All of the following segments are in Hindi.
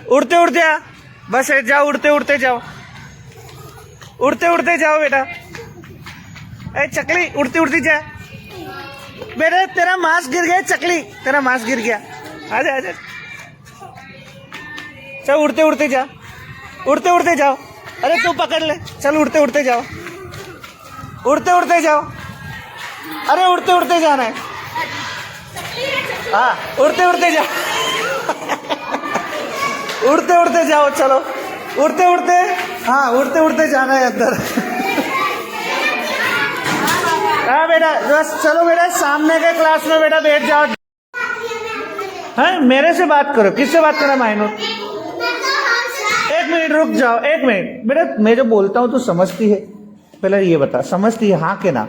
उड़ते उड़ते आ, बस जाओ, उड़ते उड़ते जाओ, उड़ते उड़ते जाओ बेटा। ए चकली उड़ती उड़ती जा बेटा, तेरा मास्क गिर गया चकली, तेरा मास्क गिर गया। आजा आजा, चल उड़ते उड़ते जा, उड़ते उड़ते जाओ। अरे तू पकड़ ले, चल उड़ते उड़ते जाओ, उड़ते उड़ते जाओ। अरे उड़ते उड़ते जाना है, हाँ उड़ते उड़ते जाओ। उड़ते उड़ते जाओ, चलो उड़ते उड़ते, हाँ उड़ते उड़ते जाना है अंदर। हाँ बेटा बस चलो बेटा, सामने के क्लास में बेटा बैठ जाओ। हाँ मेरे से बात करो, किससे बात करना मायनूर? एक मिनट रुक जाओ, एक मिनट बेटा, मैं जो बोलता हूँ तू समझती है? पहले ये बता, समझती है हाँ के ना?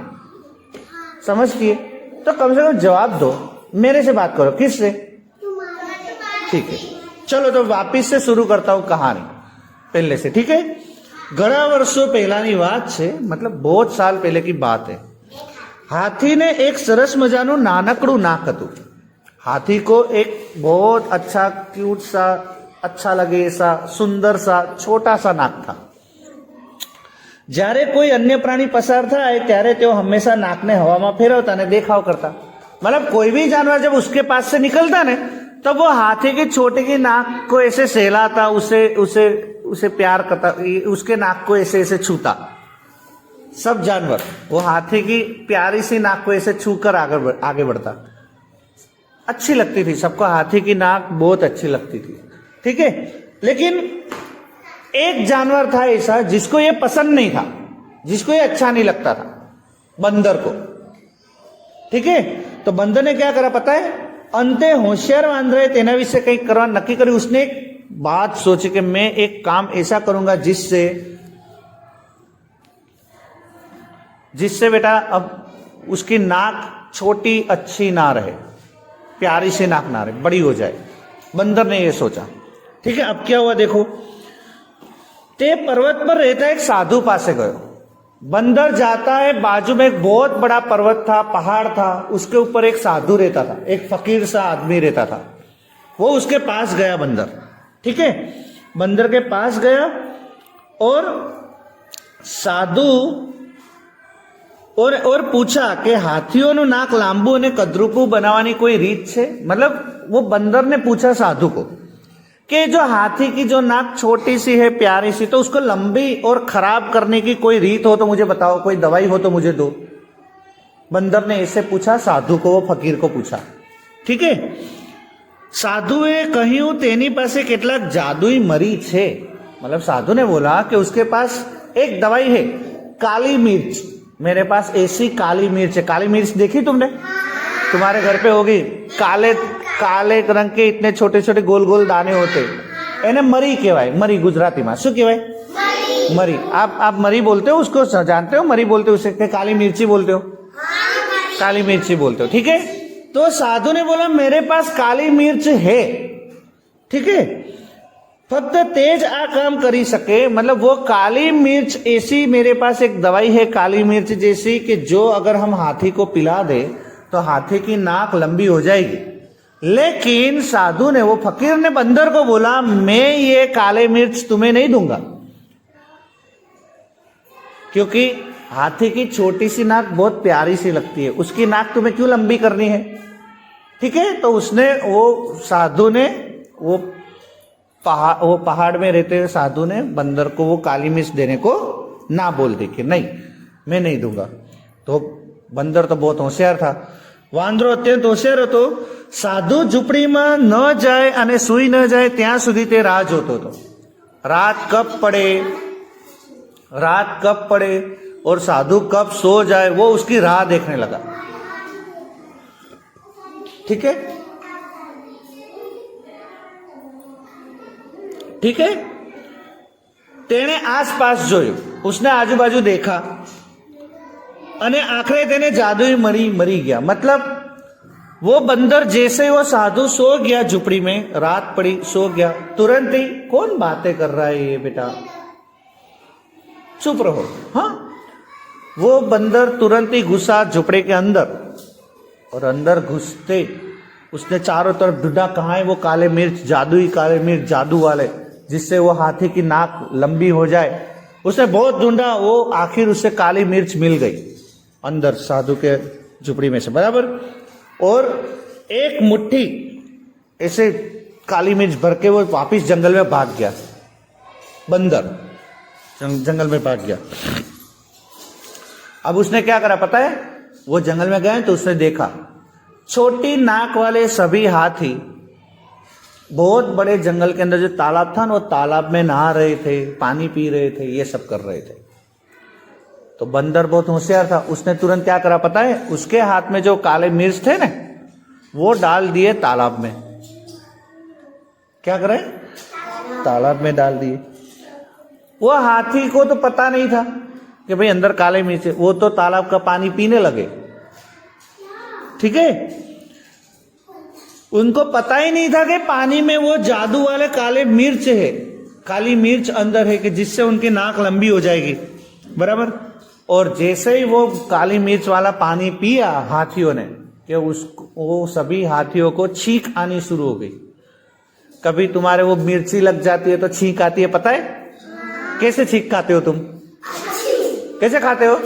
समझती है तो कम से कम जवाब दो। मेरे से बात करो, किससे? ठीक है चलो, तो वापिस से शुरू करता हूँ कहानी पहले से, ठीक है? घણા વર્ષો પહેલાની વાત છે, मतलब बहुत साल पहले की बात है। हाथी ने एक सरस मजाનું नानकड़ू नाक હતું। हाथी को एक बहुत अच्छा क्यूट सा, अच्छा लगे ऐसा सुंदर सा छोटा सा नाक था। જ્યારે કોઈ अन्य प्राणी પસાર થાય ત્યારે તેઓ હંમેશા નાકને હવામાં ફેરવતા અને દેખાવ કરતા। मतलब कोई भी जानवर जब उसके पास से निकलता ने तो वो हाथी की छोटी की नाक को ऐसे सहलाता, उसे उसे उसे प्यार करता, उसके नाक को ऐसे ऐसे छूता। सब जानवर वो हाथी की प्यारी सी नाक को ऐसे छूकर आगे बढ़ता। अच्छी लगती थी सबको, हाथी की नाक बहुत अच्छी लगती थी, ठीक है? लेकिन एक जानवर था ऐसा जिसको ये पसंद नहीं था, जिसको ये अच्छा नहीं लगता था, बंदर को, ठीक है? तो बंदर ने क्या करा पता है? अंते होशियार वांदरे तेना विषय कहीं करवा नक्की करी। उसने एक बात सोची कि मैं एक काम ऐसा करूंगा जिससे बेटा अब उसकी नाक छोटी अच्छी ना रहे, प्यारी सी नाक ना रहे, बड़ी हो जाए। बंदर ने ये सोचा, ठीक है? अब क्या हुआ देखो, ते पर्वत पर रहता एक साधु पासे गयो। बंदर जाता है, बाजू में एक बहुत बड़ा पर्वत था, पहाड़ था, उसके ऊपर एक साधु रहता था, एक फकीर सा आदमी रहता था। वो उसके पास गया बंदर, ठीक है? बंदर के पास गया और साधु और पूछा कि हाथीओનું नाक લાંબુ અને કદરૂપું બનાવવાની કોઈ રીત છે? मतलब वो बंदर ने पूछा साधु को कि जो हाथी की जो नाक छोटी सी है, प्यारी सी, तो उसको लंबी और खराब करने की कोई रीत हो तो मुझे बताओ, कोई दवाई हो तो मुझे दो। बंदर ने ऐसे पूछा साधु को, वो फकीर को पूछा, ठीक है? साधुए કહ્યું તેની પાસે કેટલાક જાદુઈ મરી છે। मतलब साधु ने बोला कि उसके पास एक दवाई है, काली मिर्च। मेरे पास ऐसी काली मिर्च है। काली मिर्च देखी तुमने? तुम्हारे घर पे होगी, काले काले रंग के इतने छोटे छोटे गोल गोल दाने होते, એને મરી કહેવાય। મરી ગુજરાતીમાં શું કહેવાય? મરી। आप मरी बोलते हो उसको, जानते हो? मरी बोलते हो उसे, कि काली मिर्ची बोलते हो? काली मिर्ची बोलते हो, ठीक है? तो साधु ने बोला मेरे पास काली मिर्च है, ठीक है? फक्त तेज आ काम करी सके। मतलब वो काली मिर्च ऐसी, मेरे पास एक दवाई है काली मिर्च जैसी कि जो अगर हम हाथी को पिला दे तो हाथी की नाक लंबी हो जाएगी। लेकिन साधु ने, वो फकीर ने बंदर को बोला मैं ये काले मिर्च तुम्हें नहीं दूंगा, क्योंकि हाथी की छोटी सी नाक बहुत प्यारी सी लगती है, उसकी नाक तुम्हें क्यों लंबी करनी है, ठीक है? तो उसने, वो साधु ने, वो पहाड़ में रहते हुए साधु ने बंदर को वो काली मिर्च देने को ना बोल दी कि नहीं, मैं नहीं दूंगा। तो बंदर तो बहुत होशियार था, वांदरो अत्यंत होशियार હતો। साधु झूंपड़ीમાં न जाए અને સુઈ न जाए ત્યાં સુધી તે રાહ જોતો હતો। रात कब पड़े और साधु कब सो जाए, वो उसकी राह देखने लगा, ठीक है? ठीक है? तेने आसपास જોયું, उसने आजूबाजू देखा અને આખરે તેને જાદુઈ મરી गया। मतलब वो बंदर जैसे ही वो साधु सो गया, झुपड़ी में रात पड़ी, सो गया, तुरंत ही कौन बातें कर रहा है ये बेटा, चुप रहो। हाँ, वो बंदर तुरंत ही घुसा झुपड़े के अंदर, और अंदर घुसते उसने चारों तरफ ढूंढा, कहाँ है वो काले मिर्च, जादुई काले मिर्च, जादू वाले, जिससे वो हाथी की नाक लंबी हो जाए। उसने बहुत ढूंढा, वो आखिर उससे काली मिर्च मिल गई अंदर साधु के झुपड़ी में से, बराबर। और एक मुट्ठी ऐसे काली मिर्च भर के वो वापिस जंगल में भाग गया, बंदर जंगल में भाग गया। अब उसने क्या करा पता है, वो जंगल में गए तो उसने देखा छोटी नाक वाले सभी हाथी बहुत बड़े जंगल के अंदर जो तालाब था ना, वो तालाब में नहा रहे थे, पानी पी रहे थे, ये सब कर रहे थे। तो बंदर बहुत होशियार था, उसने तुरंत क्या करा पता है, उसके हाथ में जो काले मिर्च थे ना, वो डाल दिए तालाब में। क्या करे, तालाब में डाल दिए। वो हाथी को तो पता नहीं था कि भाई अंदर काले मिर्च है, वो तो तालाब का पानी पीने लगे, ठीक है। उनको पता ही नहीं था कि पानी में वो जादू वाले काले मिर्च है, काली मिर्च अंदर है कि जिससे उनकी नाक लंबी हो जाएगी, बराबर। और जैसे ही वो काली मिर्च वाला पानी पिया हाथियों ने, कि वो सभी हाथियों को छींक आनी शुरू हो गई। कभी तुम्हारे वो मिर्ची लग जाती है तो छींक आती है, पता है कैसे छींक खाते हो तुम, कैसे खाते हो?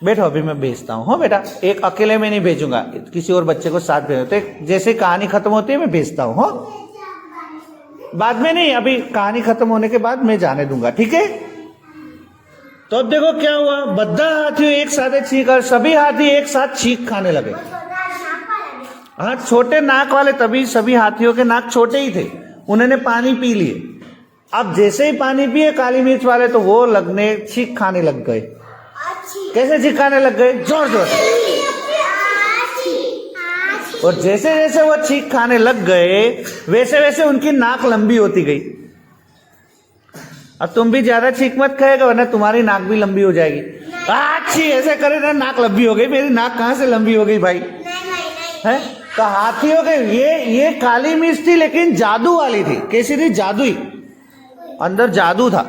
बैठो, अभी मैं भेजता हूँ। हाँ बेटा, एक अकेले में नहीं भेजूंगा, किसी और बच्चे को साथ भेजो। तो जैसे कहानी खत्म होती है मैं भेजता हूँ, हाँ बाद में नहीं, अभी कहानी खत्म होने के बाद मैं जाने दूंगा, ठीक है। तो अब देखो क्या हुआ, बद्दा हाथी एक साथ छींक, और सभी हाथी एक साथ छींक खाने लगे। हाँ, छोटे नाक वाले, तभी सभी हाथियों के नाक छोटे ही थे, उन्होंने पानी पी लिए। अब जैसे ही पानी पिए काली मिर्च वाले, तो वो लगने छींक खाने लग गए। कैसे छींक खाने लग गए? जोर जोर से। और जैसे जैसे वो छींक खाने लग गए, वैसे वैसे उनकी नाक लंबी होती गई। अब तुम भी ज्यादा छींक मत खाएगा, वरना तुम्हारी नाक भी लंबी हो जाएगी। अच्छी ऐसे करे ना, नाक लंबी हो गई। मेरी नाक कहां से लंबी हो गई भाई? है तो हाथियों के ये काली मिर्च थी, लेकिन जादू वाली थी। कैसी थी? जादुई, अंदर जादू था।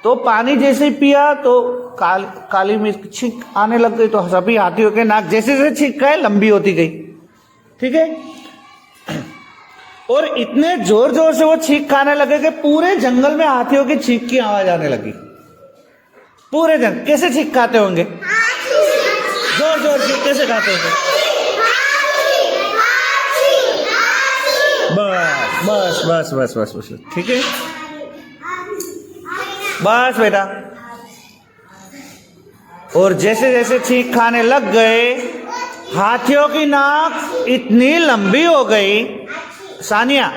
तो पानी जैसे ही पिया तो काली मिर्च छींक आने लग गई, तो सभी हाथियों के नाक जैसे जैसे छींक खाए लंबी होती गई, ठीक है। और इतने जोर जोर से वो छींक खाने लगे कि पूरे जंगल में हाथियों की छींक की आवाज आने लगी। पूरे जंगल कैसे छींक खाते होंगे? जोर जोर से कैसे खाते होंगे? बस बस बस बस बस, ठीक है, बस बेटा। और जैसे जैसे छींक खाने लग गए, हाथियों की नाक इतनी लंबी हो गई, सानिया,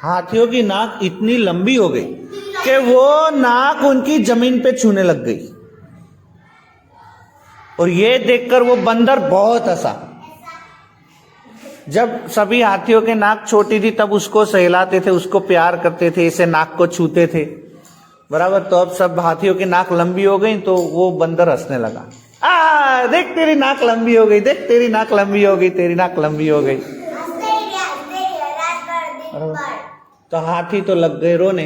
हाथियों की नाक इतनी लंबी हो गई कि वो नाक उनकी जमीन पे छूने लग गई। और ये देखकर वो बंदर बहुत हंसा। जब सभी हाथियों के नाक छोटी थी, तब उसको सहलाते थे, उसको प्यार करते थे, इसे नाक को छूते थे, बराबर। तो अब सब हाथियों की नाक लंबी हो गई, तो वो बंदर हंसने लगा। देख तेरी नाक लंबी हो गई, देख तेरी नाक लंबी हो गई, तेरी नाक लंबी हो गई। तो हाथी तो लग गए रोने,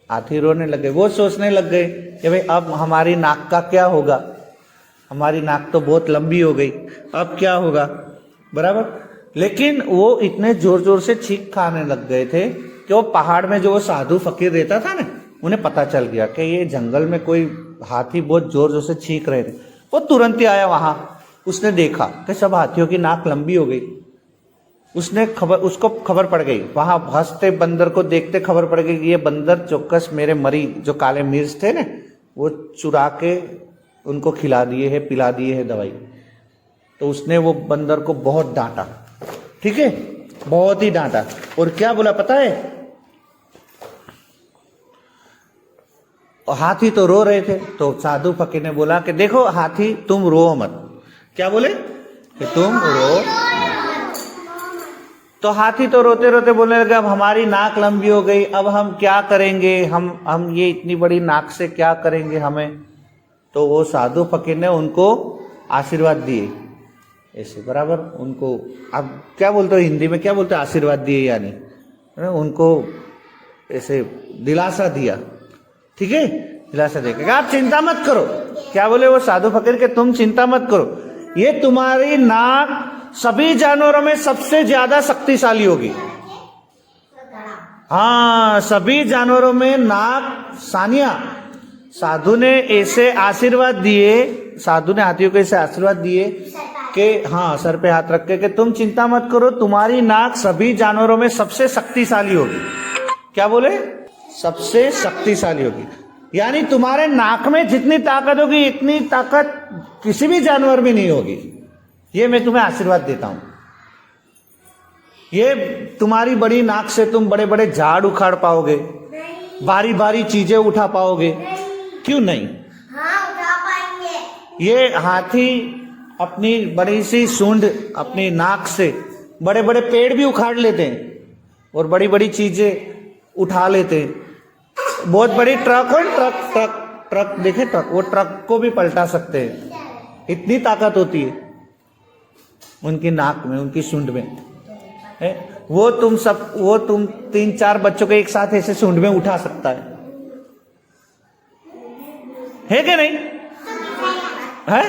हाथी रोने लगे। वो सोचने लग गए कि भाई अब हमारी नाक का क्या होगा, हमारी नाक तो बहुत लंबी हो गई, अब क्या होगा, बराबर। लेकिन वो इतने जोर जोर से छींक खाने लग गए थे कि वो पहाड़ में जो वो साधु फकीर रहता था ना, उन्हें पता चल गया कि ये जंगल में कोई हाथी बहुत जोर जोर से छींक रहे थे। वो तुरंत ही आया वहां, उसने देखा कि सब हाथियों की नाक लंबी हो गई। उसको खबर पड़ गई, वहां हंसते बंदर को देखते खबर पड़ गई कि ये बंदर चौकस मेरे मरी जो काले मिर्च थे ना, वो चुरा के उनको खिला दिए है, पिला दिए है दवाई। तो उसने वो बंदर को बहुत डांटा, ठीक है, बहुत ही डांटा। और क्या बोला पता है, हाथी तो रो रहे थे, तो साधु फकीर ने बोला कि देखो हाथी तुम रो मत। क्या बोले? कि तुम रो। तो हाथी तो रोते रोते बोलने लगा, अब हमारी नाक लंबी हो गई, अब हम क्या करेंगे, हम ये इतनी बड़ी नाक से क्या करेंगे हमें। तो वो साधु फकीर ने उनको आशीर्वाद दिए ऐसे, बराबर। उनको अब क्या बोलते हो हिंदी में, क्या बोलते हो आशीर्वाद दिए, यानी उनको ऐसे दिलासा दिया, ठीक है, दिलासा देकर आप चिंता मत करो। क्या बोले वो साधु फकीर के, तुम चिंता मत करो, ये तुम्हारी नाक सभी जानवरों में सबसे ज्यादा शक्तिशाली होगी। हाँ, सभी जानवरों में नाक। सानिया, साधु ने ऐसे आशीर्वाद दिए, साधु ने हाथियों को ऐसे आशीर्वाद दिए कि हाँ, सर पे हाथ रख के कि तुम चिंता मत करो, तुम्हारी नाक सभी जानवरों में सबसे शक्तिशाली होगी। क्या बोले? सबसे शक्तिशाली होगी। यानी तुम्हारे नाक में जितनी ताकत होगी इतनी ताकत किसी भी जानवर में नहीं होगी। ये मैं तुम्हें आशीर्वाद देता हूं। ये तुम्हारी बड़ी नाक से तुम बड़े बड़े झाड़ उखाड़ पाओगे, भारी भारी चीजें उठा पाओगे। क्यों नहीं? हाँ, उठा पाएंगे। ये हाथी अपनी बड़ी सी सूंड, अपनी नाक से बड़े बड़े पेड़ भी उखाड़ लेते हैं और बड़ी बड़ी चीजें उठा लेते हैं। बहुत बड़ी ट्रक हो, ट्रक देखे, ट्रक, वो ट्रक को भी पलटा सकते हैं। इतनी ताकत होती है उनकी नाक में, उनकी सूंड में है। वो तुम 3-4 बच्चों को एक साथ ऐसे सूंड में उठा सकता है कि नहीं? है?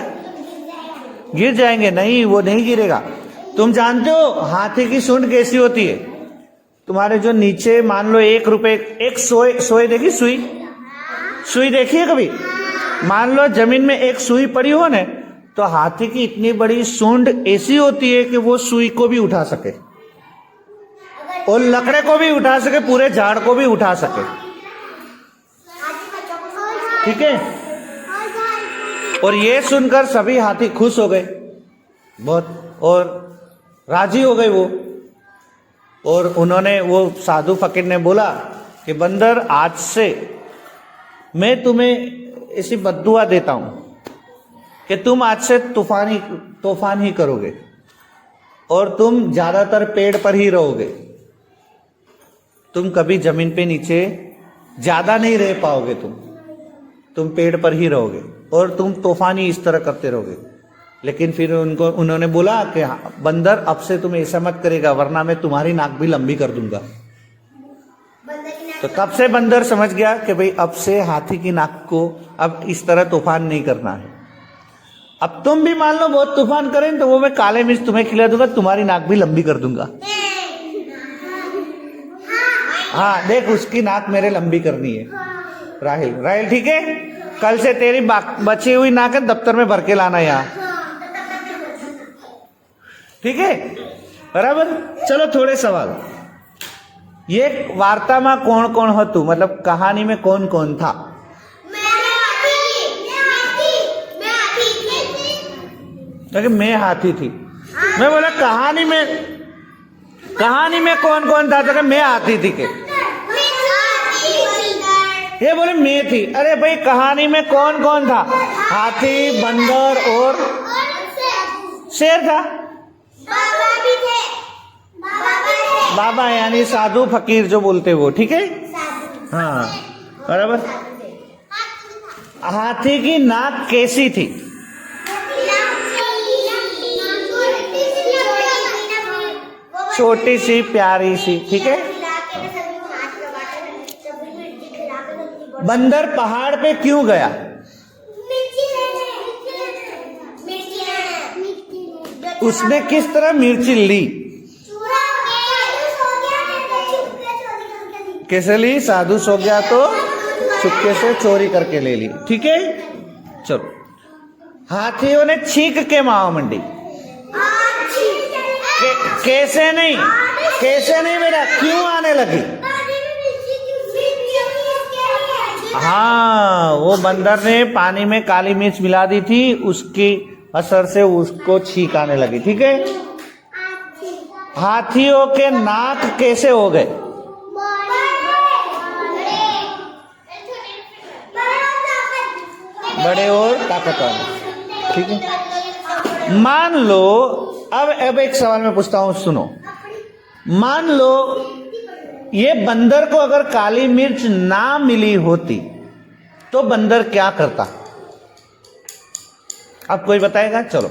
गिर जाएंगे? नहीं, वो नहीं गिरेगा। तुम जानते हो हाथी की सूंड कैसी होती है? तुम्हारे जो नीचे, मान लो 1 रुपए, एक सोए देखी, सुई देखी है कभी? मान लो जमीन में एक सुई पड़ी हो ना, तो हाथी की इतनी बड़ी सूंड ऐसी होती है कि वो सुई को भी उठा सके और लकड़े को भी उठा सके, पूरे झाड़ को भी उठा सके। ठीक है? और ये सुनकर सभी हाथी खुश हो गए बहुत, और राजी हो गए वो। और उन्होंने, वो साधु फकीर ने बोला कि बंदर, आज से मैं तुम्हें ऐसी बद्दुआ देता हूं कि तुम आज से तूफान ही करोगे और तुम ज्यादातर पेड़ पर ही रहोगे। तुम कभी जमीन पे नीचे ज्यादा नहीं रह पाओगे। तुम पेड़ पर ही रहोगे और तुम तूफान ही इस तरह करते रहोगे। लेकिन फिर उन्होंने बोला कि हाँ, बंदर, अब से तुम ऐसा मत करेगा वरना मैं तुम्हारी नाक भी लंबी कर दूंगा। तो तब से बंदर समझ गया कि भाई अब से हाथी की नाक को अब इस तरह तूफान नहीं करना है। अब तुम भी मान लो बहुत तूफान करें तो वो मैं काले मिर्च तुम्हें खिला दूंगा, तुम्हारी नाक भी लंबी कर दूंगा। हाँ, देख, उसकी नाक मेरे लंबी करनी है। राहिल, ठीक है? कल से तेरी बची हुई नाक दफ्तर में भर के लाना यहाँ। ठीक है? बराबर? चलो थोड़े सवाल। ये वार्ता में कौन कौन हो तू, मतलब कहानी में कौन कौन था? क्योंकि मैं हाथी थी। मैं बोला कहानी में कौन कौन था? तो मैं हाथी थी के? ये बोले मैं थी। अरे भाई, कहानी में कौन कौन था? हाथी, बंदर और शेर था। बाबा यानी साधु फकीर जो बोलते वो। ठीक है? हाँ, बराबर। हाथी की नाक कैसी थी? छोटी सी, प्यारी सी। ठीक है? बंदर पहाड़ पे क्यों गया? उसने किस तरह मिर्ची ली? कैसे ली? साधु सो गया तो चुपके से चोरी करके ले ली। ठीक है? चलो, हाथियों ने छींक के मावा मंडी। कैसे नहीं बेटा, क्यों आने लगी? हाँ, वो बंदर ने पानी में काली मिर्च मिला दी थी, उसकी असर से उसको छींक आने लगी। ठीक है? हाथियों के नाक कैसे हो गए? बड़े और ताकतवर। ठीक है? मान लो, अब एक सवाल मैं पूछता हूं, सुनो। मान लो ये बंदर को अगर काली मिर्च ना मिली होती तो बंदर क्या करता? अब कोई बताएगा? चलो,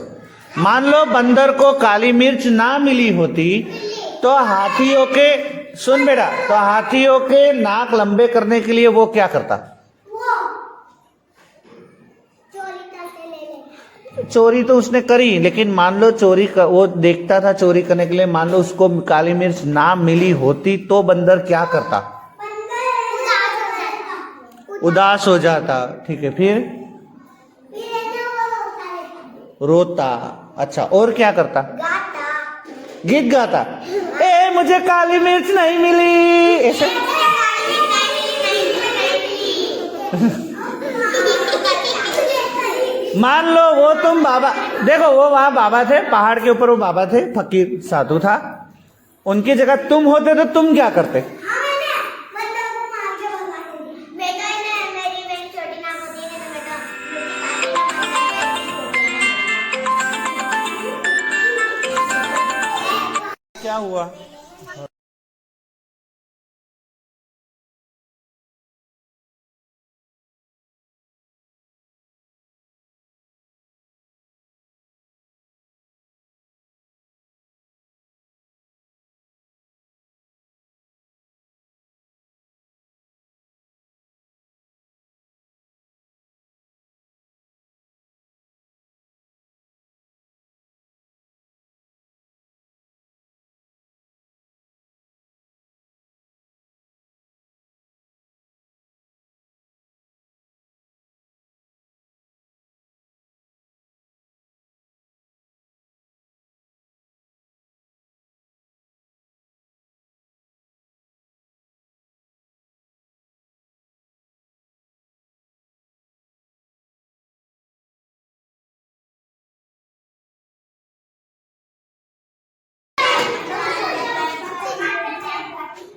मान लो बंदर को काली मिर्च ना मिली होती तो हाथियों के, सुन बेटा, तो हाथियों के नाक लंबे करने के लिए वो क्या करता? चोरी तो उसने करी, लेकिन मान लो वो देखता था चोरी करने के लिए, मान लो उसको काली मिर्च ना मिली होती तो बंदर क्या करता? उदास हो जाता। ठीक है, फिर रोता। अच्छा, और क्या करता? गीत गाता। ए मुझे काली मिर्च नहीं मिली, ऐसे। मान लो वो तुम बाबा, देखो वो वहां बाबा थे, पहाड़ के ऊपर वो बाबा थे, फकीर साधु था, उनकी जगह तुम होते तो तुम क्या करते? क्या हुआ?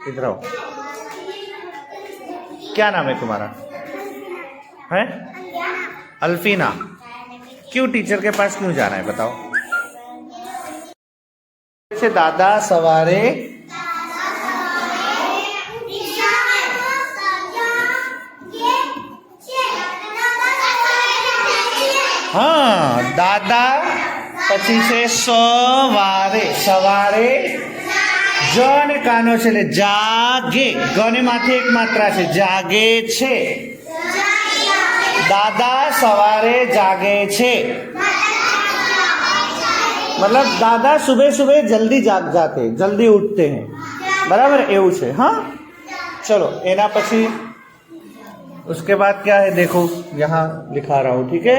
इधर आओ। क्या नाम है तुम्हारा? है अल्फीना। क्यों टीचर के पास क्यों जाना है बताओ? से दादा सवारे हाँ, दादा પછી છે સવારે, સવારે જ ને કાનો છે એટલે જાગે, ગ ને માથે એક માત્રા છે, જાગે છે, દાદા સવારે જાગે છે, मतलब दादा सुबह सुबह जल्दी जाग जाते, जल्दी उठते हैं, बराबर એવું છે। हाँ चलो एना પછી उसके बाद क्या है देखो, यहाँ लिखा रहा हूं, ठीक है।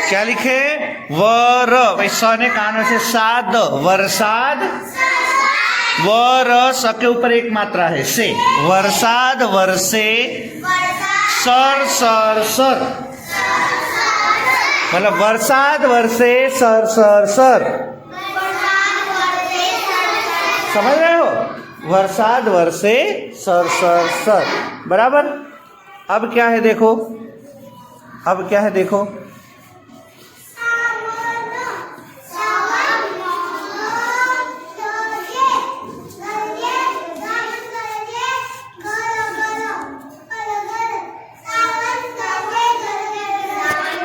क्या लिखे? वर, स ने कानो से साद, वरसाद, वर स के ऊपर एक मात्रा है से, वरसाद वर्षे, सर सर सर, मतलब वरसाद वर्षे सर सर सर, समझ रहे हो? वरसाद वर्षे सर सर सर, बराबर। अब क्या है देखो, अब क्या है देखो,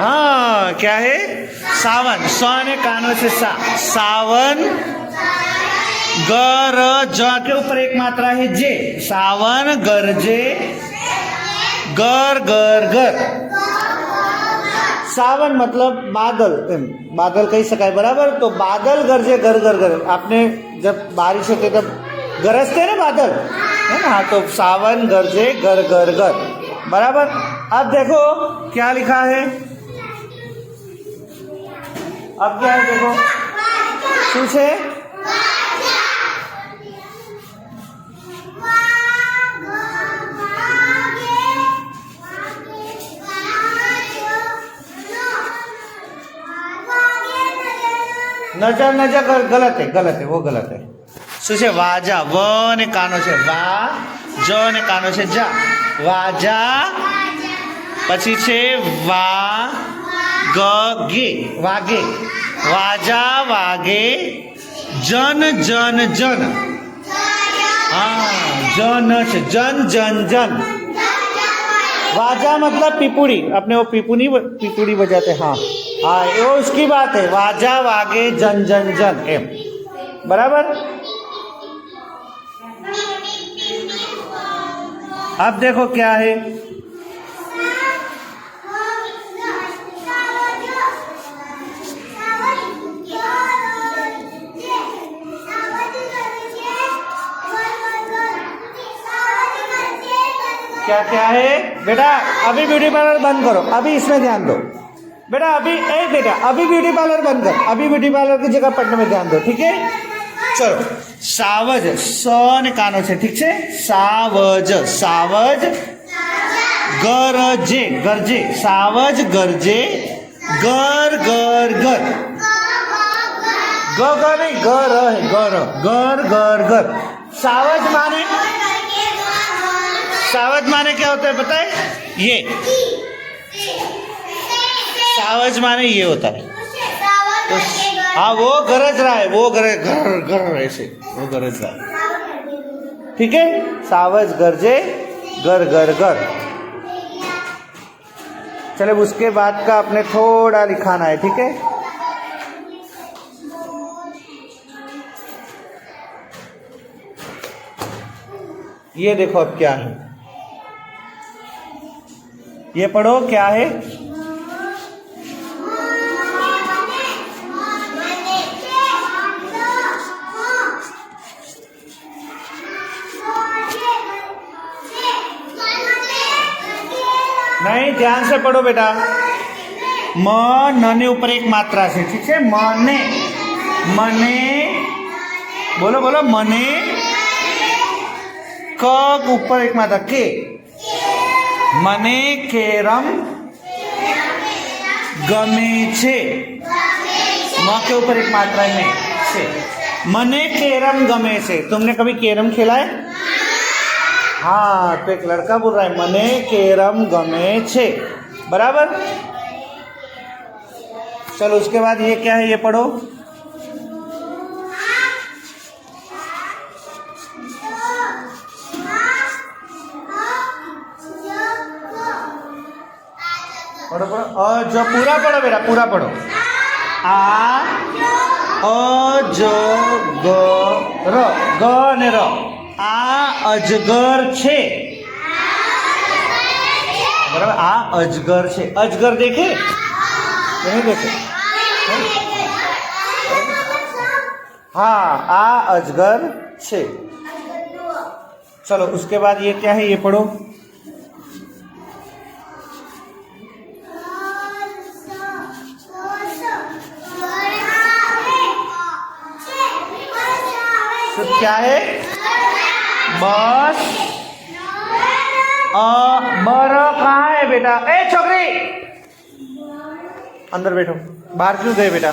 हाँ क्या है? सावन, स ने कानो से सा, सावन, गर ज के ऊपर एक मात्रा है जे, सावन गरजे, गर गर गर, सावन मतलब बादल, बादल कही शकाय, बराबर। तो बादल गरजे गर गर गर, आपने जब बारिश होती तब गरजते ना बादल, है ना? तो सावन गरजे गर गर गर, बराबर। अब देखो क्या लिखा है, अब क्या है देखो, શું છે? नजर नजर गलत है, गलत है, वो गलत है। શું છે? વાજા, વ ને કાનો છે વા, જ ને કાનો છે જા, વાજા, પછી છે વા ग गे, वागे, वाजा वागे, जन जन जन, हाँ जन છે, जन जन जन, वाजा मतलब पिपुड़ी, अपने वो पिपुड़ी बजाते, हाँ हाँ वो उसकी बात है, वाजा वागे जन जन जन एम, बराबर। अब देखो क्या है, क्या क्या है बेटा, अभी ब्यूटी पार्लर बंद करो, अभी इसमें ध्यान दो बेटा, अभी बेटा अभी ब्यूटी पार्लर बंद कर, अभी ब्यूटी पार्लर की जगह पढ़ने में ध्यान दो, ठीक है। चलो सावज, स ने कानो से, ठीक है, सावज, सावज गरजे, गरजे, सावज गरजे, गर गर गर, ग ग नहीं, गर है, गर गर गर गर। सावज माने, सावज माने क्या होता है पता है, ये सावज माने ये होता है, तो हाँ वो गरज रहा है, वो गरज घर घर ऐसे, वो गरज रहा है, ठीक है। सावज गरजे गर गर गर। चले उसके बाद का अपने थोड़ा लिखाना है, ठीक है। ये देखो अब क्या है, ये पढ़ो क्या है, नहीं ध्यान से पढ़ो बेटा, म न ऊपर एक मात्रा से, ठीक है, मने, मने बोलो बोलो, मने, क ऊपर एक मात्रा के, मने केरम गमे छे, म के ऊपर एक मात्रा है में से, मने केरम गमे से। तुमने कभी केरम खेला है? हाँ, तो एक लड़का बोल रहा है मने केरम गमे छे, बराबर। चलो उसके बाद ये क्या है, ये पढ़ो, पढ़ो पढ़ो, जो पूरा पढ़ो बेटा, पूरा पढ़ो, अजगर, ग ने र, आ अजगर छे, बराबर, आ अजगर छे, अजगर देखे नहीं देखे, हाँ आ अजगर छे। चलो उसके बाद ये क्या है, ये पढ़ो, तो क्या है, बस बर कहाँ है बेटा, ए छोकरी अंदर बैठो, बाहर क्यों गए बेटा।